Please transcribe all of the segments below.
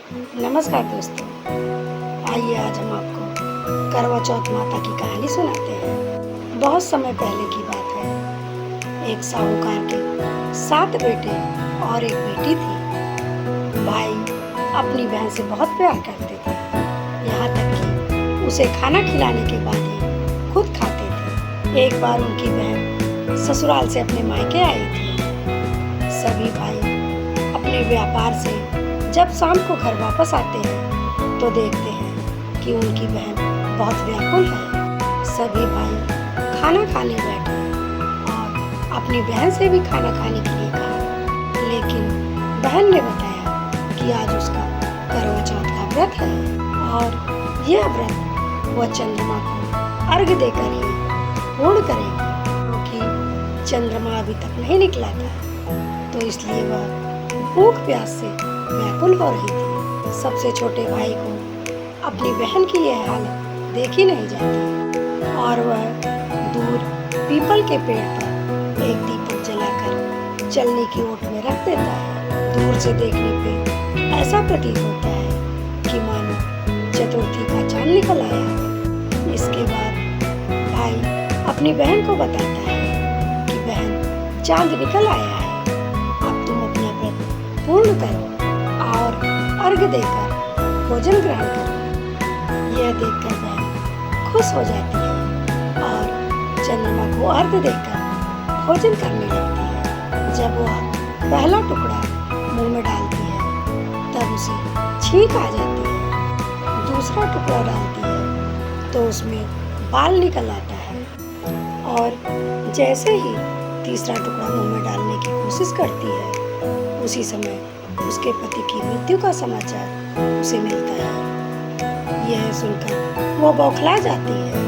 नमस्कार दोस्तों, आइए आज हम आपको करवा चौथ माता की कहानी सुनाते हैं। बहुत समय पहले की बात है। एक साहूकार के 7 बेटे और एक बेटी थी। भाई अपनी बहन से बहुत प्यार करते थे, यहाँ तक कि उसे खाना खिलाने के बाद ही खुद खाते थे। एक बार उनकी बहन ससुराल से अपने मायके आई थी। सभी भाई अपने व्यापार से जब शाम को घर वापस आते हैं तो देखते हैं कि उनकी बहन बहुत व्याकुल है। सभी भाई खाना खाने बैठे और अपनी बहन से भी खाना खाने के लिए कहा, लेकिन बहन ने बताया कि आज उसका करवा चौथ का व्रत है और यह व्रत वह चंद्रमा को अर्घ्य देकर ही पूर्ण करेगी, क्योंकि चंद्रमा अभी तक नहीं निकला था, तो इसलिए वह भूख प्यास से व्याकुल हो रही थी। सबसे छोटे भाई को अपनी बहन की यह हालत देखी नहीं जाती और वह दूर पीपल के पेड़ पर एक दीपक जलाकर चलने की ओट में रख देता है। दूर से देखने पे ऐसा प्रतीत होता है कि मानो चतुर्थी का चांद निकल आया है। इसके बाद भाई अपनी बहन को बताता है कि बहन, चांद निकल आया है, अब तुम अपना व्रत पूर्ण करो और अर्घ्य देकर भोजन ग्रहण करो। यह देखकर बहन खुश हो जाती है और चंद्रमा को अर्घ्य देकर भोजन करने लगती है। जब वह पहला टुकड़ा मुंह में डालती है तब उसे छींक आ जाती है। दूसरा टुकड़ा डालती है तो उसमें बाल निकल आता है और जैसे ही तीसरा टुकड़ा मुंह में डालने की कोशिश करती है, उसी समय उसके पति की मृत्यु का समाचार उसे मिलता है। यह सुनकर वो बौखला जाती है।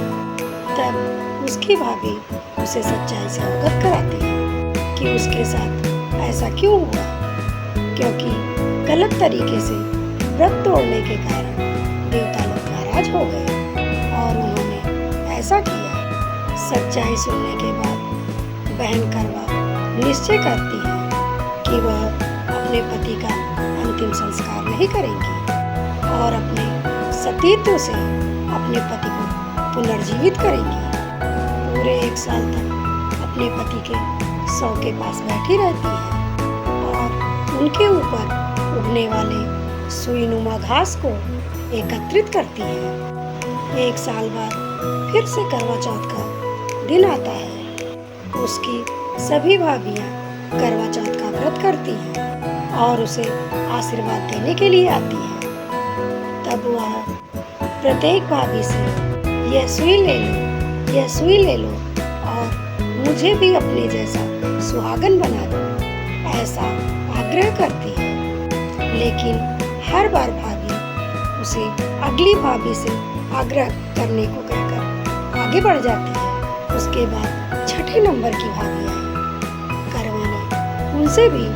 तब उसकी भाभी उसे सच्चाई से अवगत कराती है कि उसके साथ ऐसा क्यों हुआ, क्योंकि गलत तरीके से व्रत तोड़ने के कारण देवता लोग नाराज हो गए और उन्होंने ऐसा किया। सच्चाई सुनने के बाद बहन करवा निश्चय करती है कि वह अपने पति का अंतिम संस्कार नहीं करेंगी और अपने सतीत्व से अपने पति को पुनर्जीवित करेंगी। पूरे 1 साल तक अपने पति के शव के पास बैठी रहती है और उनके ऊपर उगने वाले सुईनुमा घास को एकत्रित करती है। 1 साल बाद फिर से करवा चौथ का दिन आता है। उसकी सभी भाभियां करवा चौथ का व्रत करती हैं और उसे आशीर्वाद देने के लिए आती है। तब वह प्रत्येक भाभी से यह सुई ले लो, यह सुई ले लो और मुझे भी अपने जैसा सुहागन बना दो, ऐसा आग्रह करती है। लेकिन हर बार भाभी उसे अगली भाभी से आग्रह करने को कहकर आगे बढ़ जाती है। उसके बाद 6ठे नंबर की भाभी आई। करवा ने उनसे भी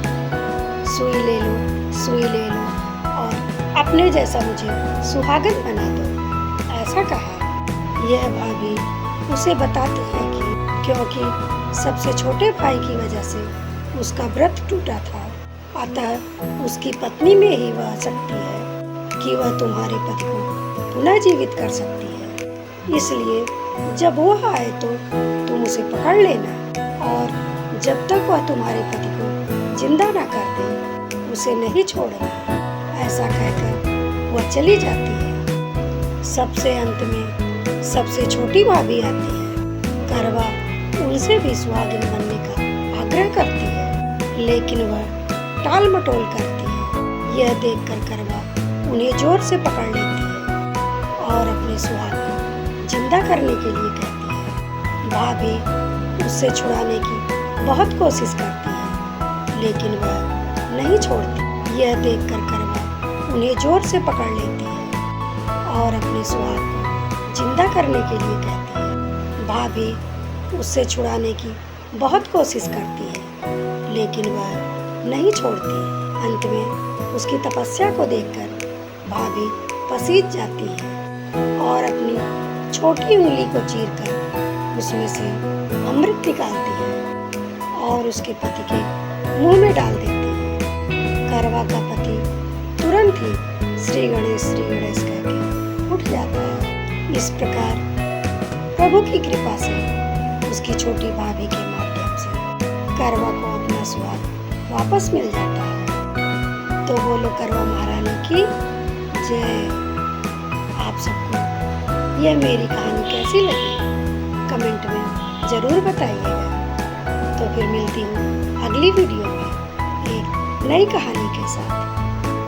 सुई ले लो, सुई ले लो और अपने जैसा मुझे सुहागन बना दो, ऐसा कहा। यह भाभी उसे बताती है कि क्योंकि सबसे छोटे भाई की वजह से उसका व्रत टूटा था, अतः उसकी पत्नी में ही वह शक्ति है कि वह तुम्हारे पति को पुनः जीवित कर सकती है। इसलिए जब वह आए तो तुम उसे पकड़ लेना और जब तक वह तुम्हारे पति को जिंदा न कर दे उसे नहीं छोड़ना, ऐसा कहकर वह चली जाती है। सबसे अंत में सबसे छोटी भाभी आती है। करवा उनसे भी सुहागिन बनने का आग्रह करती है, लेकिन वह टाल मटोल करती है। यह देखकर करवा उन्हें जोर से पकड़ लेती है और अपने सुहाग को जिंदा करने के लिए कहती है। भाभी उससे छुड़ाने की बहुत कोशिश करती है, लेकिन वह नहीं छोड़ती। यह देखकर करवा उन्हें जोर से पकड़ लेती है और अपने सुहाग को जिंदा करने के लिए कहती है। भाभी उससे छुड़ाने की बहुत कोशिश करती है, लेकिन वह नहीं छोड़ती। अंत में उसकी तपस्या को देखकर भाभी पसीज जाती है और अपनी छोटी उंगली को चीरकर उसमें से अमृत निकालती है और उसके पति के मुंह में डाल देती है। करवा का पति तुरंत तुरंत ही श्री गणेश कहके उठ जाता है। इस प्रकार प्रभु की कृपा से उसकी छोटी भाभी के माध्यम से करवा को अपना स्वाद वापस मिल जाता है। तो बोलो करवा महारानी की जय। आप सबको यह मेरी कहानी कैसी लगी कमेंट में ज़रूर बताइएगा। तो फिर मिलती हूँ अगली वीडियो में एक नई कहानी के साथ।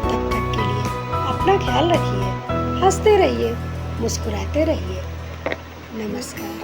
तब तक के लिए अपना ख्याल रखिए, हंसते रहिए, मुस्कुराते रहिए। नमस्कार।